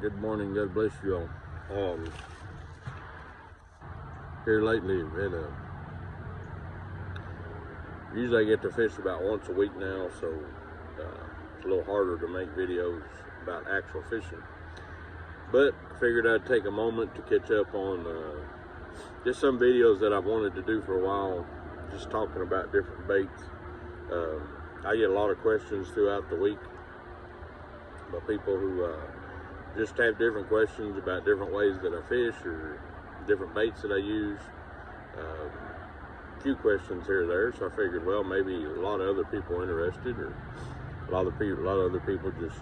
Good morning. God bless you all. Here lately, usually I get to fish about once a week now, so it's a little harder to make videos about actual fishing. But I figured I'd take a moment to catch up on just some videos that I've wanted to do for a while, just talking about different baits. I get a lot of questions throughout the week by people who just have different questions about different ways that I fish or different baits that I use. A few questions here or there, so I figured, well, maybe a lot of other people are interested, or a lot of other people just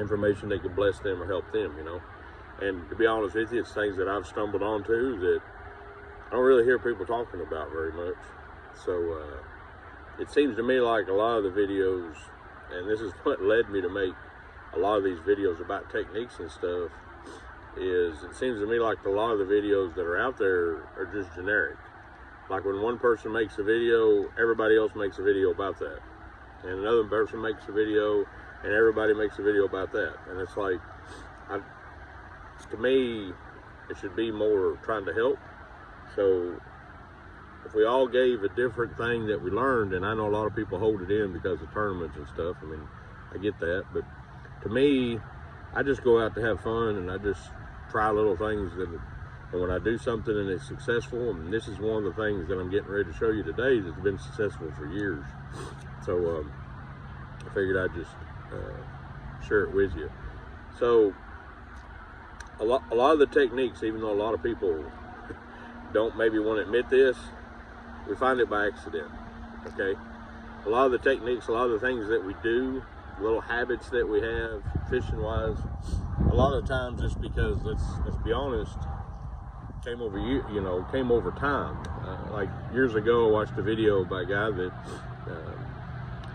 information that could bless them or help them, you know. And to be honest with you, it's things that I've stumbled onto that I don't really hear people talking about very much. So it seems to me like a lot of the videos, and this is what led me to make a lot of these videos about techniques and stuff, is it seems to me like a lot of the videos that are out there are just generic. Like when one person makes a video, everybody else makes a video about that. And another person makes a video, and everybody makes a video about that. And it's like, to me, it should be more trying to help. So if we all gave a different thing that we learned, and I know a lot of people hold it in because of tournaments and stuff, I mean, I get that, but to me, I just go out to have fun, and I just try little things and when I do something and it's successful, and this is one of the things that I'm getting ready to show you today that's been successful for years. So I figured I'd just share it with you. So a lot of the techniques, even though a lot of people don't maybe want to admit this, we find it by accident, okay? A lot of the techniques, a lot of the things that we do, little habits that we have fishing wise, a lot of times it's because, let's be honest, came over time. Like years ago, I watched a video by a guy that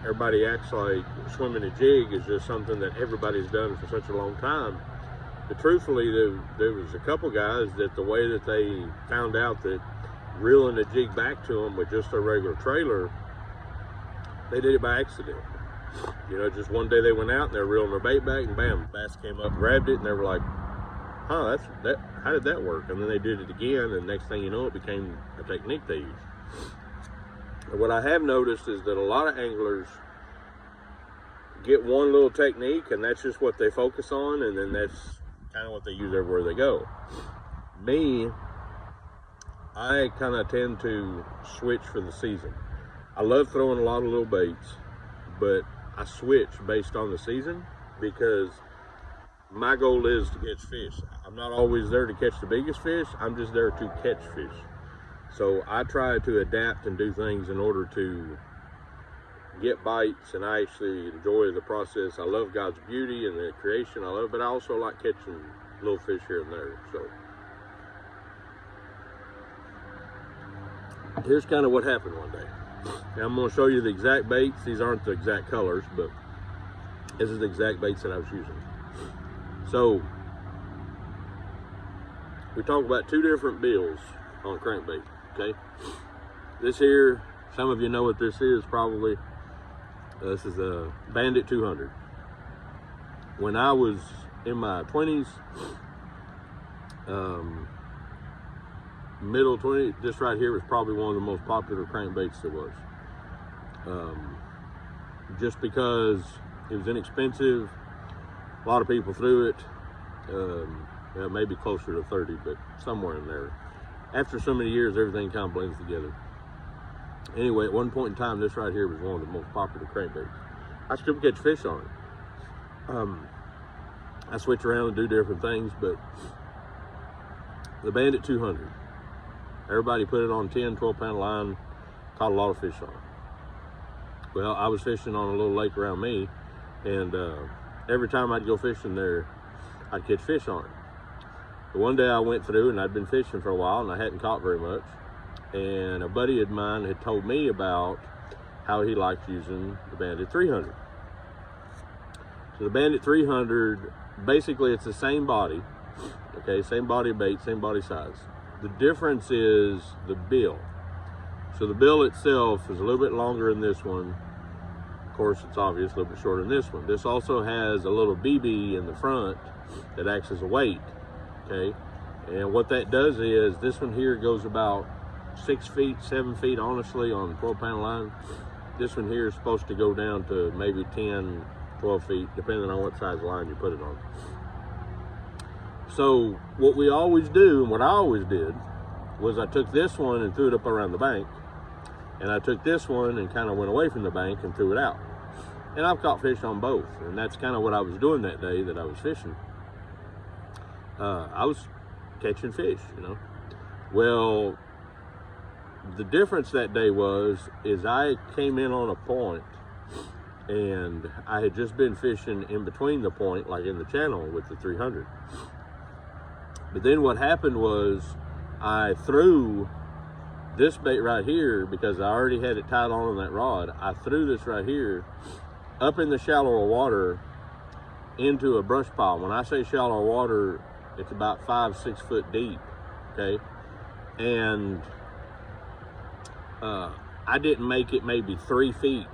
everybody acts like swimming a jig is just something that everybody's done for such a long time. But truthfully, there was a couple guys that the way that they found out that reeling a jig back to them with just a regular trailer, they did it by accident. You know, just one day they went out and they're reeling their bait back, and bam, bass came up, grabbed it, and they were like, huh, how did that work? And then they did it again, and next thing you know, it became a technique they use. And what I have noticed is that a lot of anglers get one little technique, and that's just what they focus on, and then that's kind of what they use everywhere they go. Me, I kind of tend to switch for the season. I love throwing a lot of little baits, but I switch based on the season because my goal is to catch fish. I'm not always there to catch the biggest fish, I'm just there to catch fish. So I try to adapt and do things in order to get bites, and I actually enjoy the process. I love God's beauty and the creation, but I also like catching little fish here and there. So here's kind of what happened one day. Now I'm going to show you the exact baits. These aren't the exact colors, but this is the exact baits that I was using. So we talk about two different bills on crankbait, okay? This here, some of you know what this is probably. This is a Bandit 200. When I was in my 20s, middle 20s, this right here was probably one of the most popular crankbaits there was. Just because it was inexpensive, a lot of people threw it. Maybe closer to 30, but somewhere in there. After so many years, everything kind of blends together. Anyway, at one point in time, this right here was one of the most popular crankbaits. I still catch fish on it. I switch around and do different things, but the Bandit 200, everybody put it on 10, 12-pound line, caught a lot of fish on it. Well, I was fishing on a little lake around me, and every time I'd go fishing there, I'd catch fish on it. But one day I went through, and I'd been fishing for a while, and I hadn't caught very much. And a buddy of mine had told me about how he liked using the Bandit 300. So the Bandit 300, basically it's the same body, okay, same body bait, same body size. The difference is the bill. So the bill itself is a little bit longer in this one, Of course, it's obvious a little bit shorter than this one. This also has a little BB in the front that acts as a weight, okay? And what that does is, this one here goes about 6 feet, 7 feet, honestly, on 12-pound line. This one here is supposed to go down to maybe 10, 12 feet, depending on what size line you put it on. So what we always do, and what I always did, was I took this one and threw it up around the bank, and I took this one and kind of went away from the bank and threw it out. And I've caught fish on both, and that's kind of what I was doing that day that I was fishing. I was catching fish, you know. Well, the difference that day is I came in on a point, and I had just been fishing in between the point, like in the channel with the 300. But then what happened was, I threw this bait right here, because I already had it tied on that rod. I threw this right here up in the shallower water into a brush pile. When I say shallow water, it's about 5-6 foot deep, okay? And I didn't make it maybe 3 feet.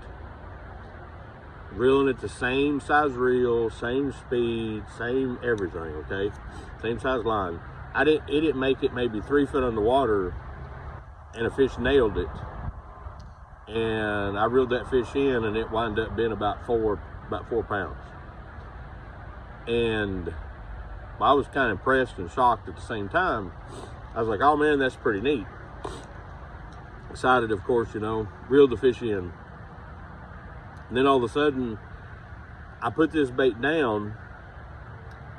Reeling at the same size reel, same speed, same everything, okay? Same size line. It didn't make it maybe 3 foot underwater, and a fish nailed it. And I reeled that fish in, and it wound up being about 4 pounds. And I was kind of impressed and shocked at the same time. I was like, oh man, that's pretty neat. Excited, of course, you know, reeled the fish in. And then all of a sudden, I put this bait down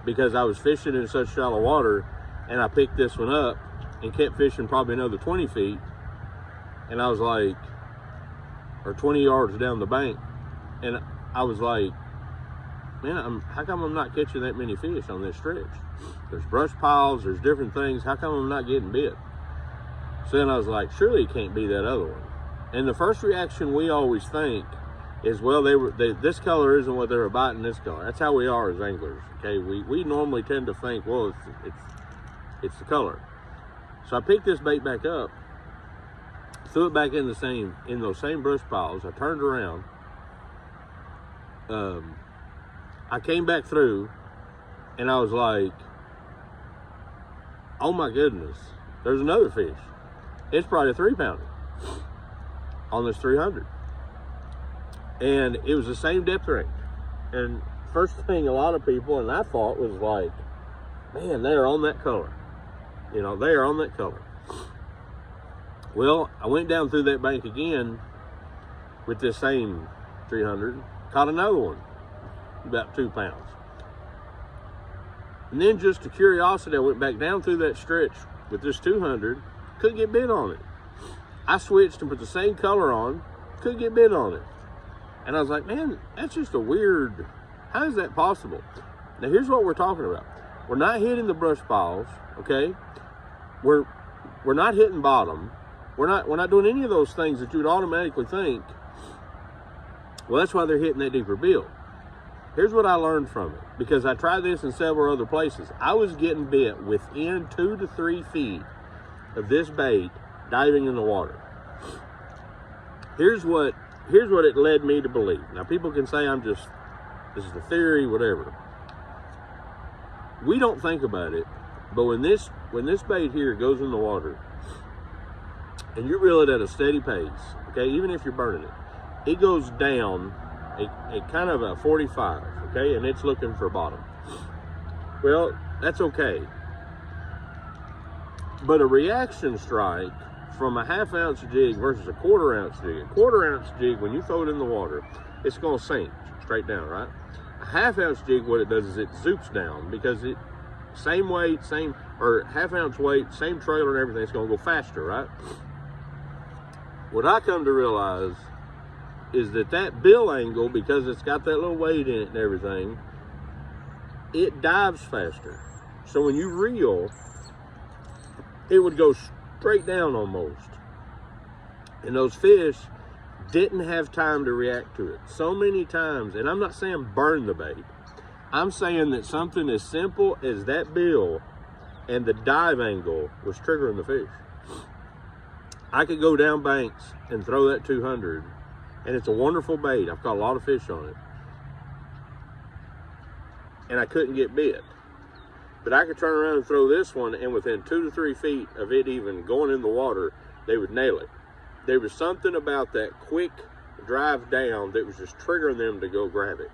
because I was fishing in such shallow water, and I picked this one up and kept fishing probably another 20 feet. And I was like, or 20 yards down the bank. And I was like, man, how come I'm not catching that many fish on this stretch? There's brush piles, there's different things. How come I'm not getting bit? So then I was like, surely it can't be that other one. And the first reaction we always think is, well, this color isn't what they were biting this color. That's how we are as anglers, okay? We normally tend to think, well, it's the color. So I picked this bait back up, threw it back in those same brush piles. I turned around. I came back through, and I was like, oh my goodness, there's another fish. It's probably a 3-pounder on this 300. And it was the same depth range. And first thing a lot of people, and I thought, was like, man, they're on that color. You know, they are on that color. Well, I went down through that bank again with this same 300, caught another one, about 2 pounds. And then just to curiosity, I went back down through that stretch with this 200, couldn't get bit on it. I switched and put the same color on, couldn't get bit on it. And I was like, man, that's just a weird, how is that possible? Now here's what we're talking about. We're not hitting the brush piles, okay? We're not hitting bottom. We're not doing any of those things that you would automatically think, well, that's why they're hitting that deeper bill. Here's what I learned from it, because I tried this in several other places. I was getting bit within 2 to 3 feet of this bait diving in the water. Here's what it led me to believe. Now people can say this is the theory, whatever. We don't think about it, but when this bait here goes in the water, and you reel it at a steady pace, okay, even if you're burning it, it goes down a kind of a 45, okay, and it's looking for bottom. Well, that's okay. But a reaction strike from a 1/2 ounce jig versus a 1/4 ounce jig. A 1/4 ounce jig, when you throw it in the water, it's gonna sink straight down, right? A 1/2 ounce jig, what it does is it zoops down, because it, same weight, or 1/2 ounce weight, same trailer and everything, it's gonna go faster, right? What I come to realize is that bill angle, because it's got that little weight in it and everything, it dives faster. So when you reel, it would go straight down almost. And those fish didn't have time to react to it. So many times, and I'm not saying burn the bait, I'm saying that something as simple as that bill and the dive angle was triggering the fish. I could go down banks and throw that 200 and it's a wonderful bait. I've caught a lot of fish on it, and I couldn't get bit. But I could turn around and throw this one, and within 2 to 3 feet of it even going in the water, they would nail it. There was something about that quick drive down that was just triggering them to go grab it.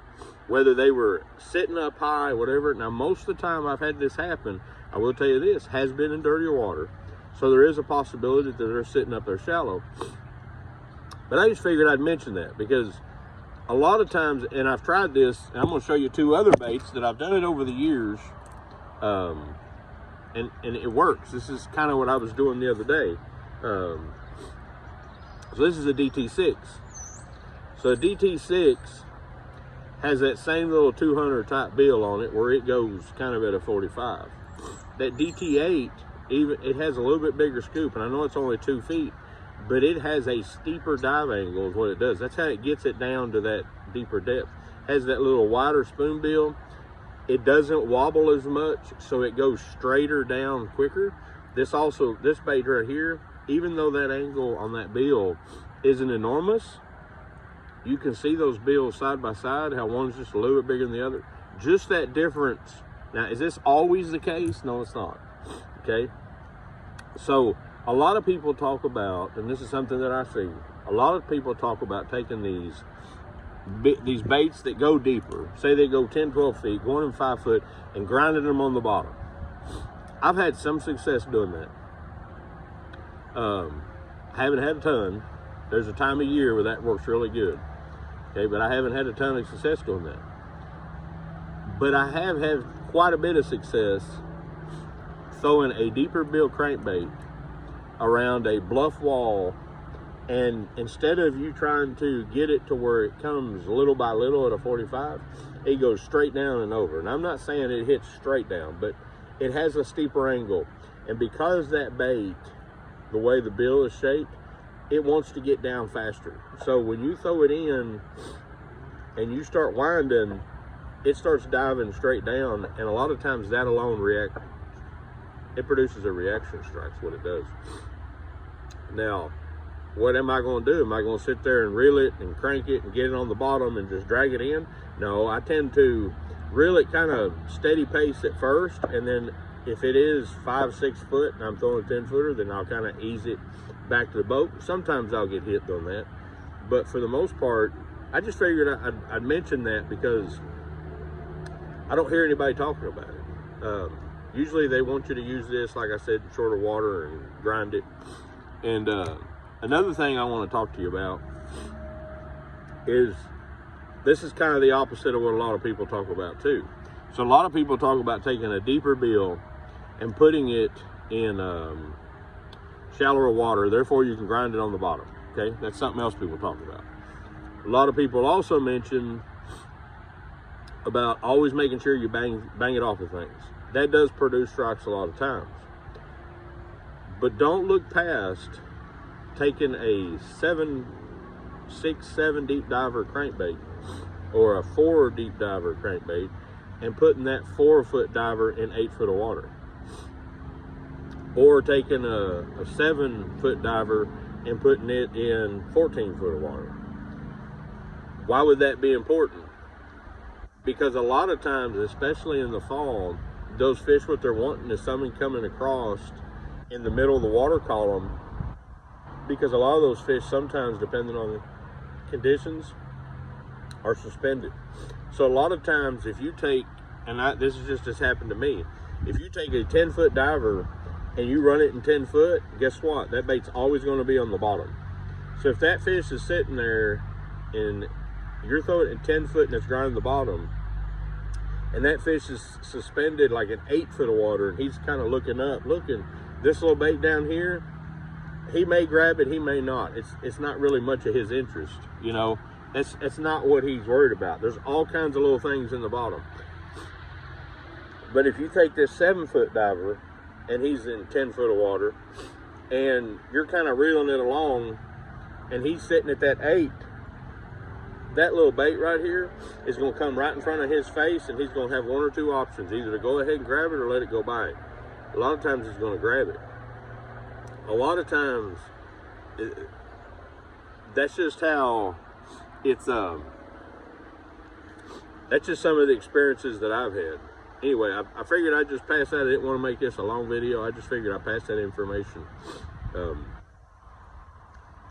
Whether they were sitting up high, whatever. Now, most of the time I've had this happen, I will tell you this, has been in dirtier water. So there is a possibility that they're sitting up there shallow. But I just figured I'd mention that because a lot of times, and I've tried this, and I'm going to show you 2 other baits that I've done it over the years, and it works. This is kind of what I was doing the other day. So this is a DT6. So a DT6 has that same little 200 type bill on it where it goes kind of at a 45. That DT8, even it has a little bit bigger scoop, and I know it's only 2 feet, but it has a steeper dive angle is what it does. That's how it gets it down to that deeper depth. Has that little wider spoon bill. It doesn't wobble as much, so it goes straighter down quicker. This bait right here, even though that angle on that bill isn't enormous, you can see those bills side by side, how one's just a little bit bigger than the other. Just that difference. Now, is this always the case? No, it's not. Okay? So, a lot of people talk about, and this is something that I see, a lot of people talk about taking these baits that go deeper, say they go 10, 12 feet, going in 5 foot, and grinding them on the bottom. I've had some success doing that. Haven't had a ton. There's a time of year where that works really good. Okay, but I haven't had a ton of success doing that. But I have had quite a bit of success throwing a deeper bill crankbait around a bluff wall, and instead of you trying to get it to where it comes little by little at a 45, it goes straight down and over. And I'm not saying it hits straight down, but it has a steeper angle. And because that bait, the way the bill is shaped, it wants to get down faster. So when you throw it in and you start winding, it starts diving straight down, and a lot of times that alone it produces a reaction strike, is what it does. Now, what am I going to do? Am I going to sit there and reel it and crank it and get it on the bottom and just drag it in? No, I tend to reel it kind of steady pace at first, and then if it is 5, 6 foot and I'm throwing a 10-footer, then I'll kind of ease it back to the boat. Sometimes I'll get hit on that, but for the most part, I just figured I'd mention that because I don't hear anybody talking about it. Usually they want you to use this, like I said, in shorter water and grind it. And another thing I want to talk to you about is this is kind of the opposite of what a lot of people talk about too. So a lot of people talk about taking a deeper bill and putting it in shallower water, therefore you can grind it on the bottom. Okay, that's something else people talk about. A lot of people also mention about always making sure you bang it off of things. That does produce strikes a lot of times. But don't look past taking a 6, 7 deep diver crankbait or a 4 deep diver crankbait and putting that 4-foot diver in 8 foot of water. Or taking a 7-foot diver and putting it in 14 foot of water. Why would that be important? Because a lot of times, especially in the fall, those fish, what they're wanting is something coming across in the middle of the water column, because a lot of those fish sometimes, depending on the conditions, are suspended. So a lot of times if you take, and this is just happened to me, if you take a 10-foot diver and you run it in 10 foot, guess what? That bait's always going to be on the bottom. So if that fish is sitting there and you're throwing it in 10 foot and it's grinding the bottom, and that fish is suspended like in 8 foot of water, and he's kind of looking up, this little bait down here, he may grab it, he may not. It's not really much of his interest, you know. It's not what he's worried about. There's all kinds of little things in the bottom. But if you take this 7-foot diver and he's in 10 foot of water and you're kind of reeling it along and he's sitting at that 8, that little bait right here is going to come right in front of his face, and he's going to have 1 or 2 options, either to go ahead and grab it or let it go by him. A lot of times he's going to grab it. A lot of times that's just how it's that's just some of the experiences that I've had. Anyway, I figured I'd just pass that. I didn't want to make this a long video. I just figured I'd pass that information.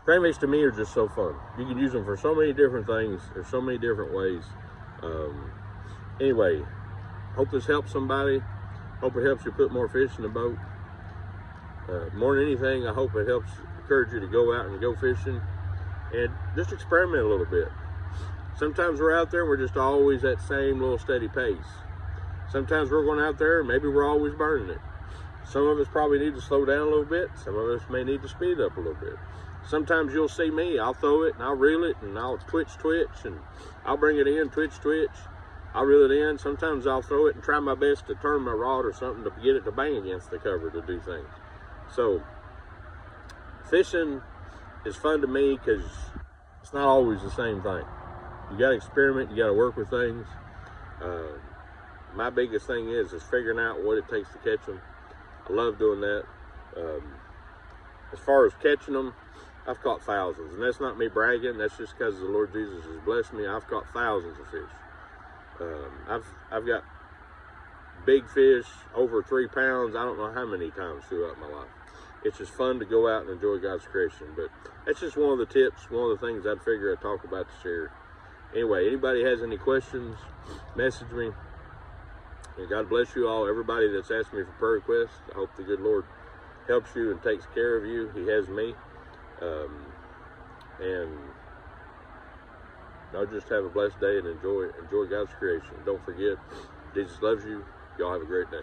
Crankbaits to me are just so fun. You can use them for so many different things. There's so many different ways. Anyway, hope this helps somebody. Hope it helps you put more fish in the boat. More than anything, I hope it helps encourage you to go out and go fishing and just experiment a little bit. Sometimes we're out there and we're just always that same little steady pace. Sometimes we're going out there and maybe we're always burning it. Some of us probably need to slow down a little bit. Some of us may need to speed up a little bit. Sometimes you'll see me, I'll throw it and I'll reel it and I'll twitch and I'll bring it in, twitch. I'll reel it in. Sometimes I'll throw it and try my best to turn my rod or something to get it to bang against the cover to do things. So fishing is fun to me because it's not always the same thing. You got to experiment, you got to work with things. My biggest thing is figuring out what it takes to catch them. I love doing that. As far as catching them, I've caught thousands, and that's not me bragging. That's just because the Lord Jesus has blessed me. I've caught thousands of fish. I've got big fish over 3 pounds. I don't know how many times throughout my life. It's just fun to go out and enjoy God's creation. But that's just one of the tips, one of the things I'd figure I'd talk about to share. Anyway, anybody has any questions, message me. And God bless you all. Everybody that's asked me for prayer requests, I hope the good Lord helps you and takes care of you. He has me. And y'all just have a blessed day and enjoy God's creation. Don't forget, Jesus loves you. Y'all have a great day.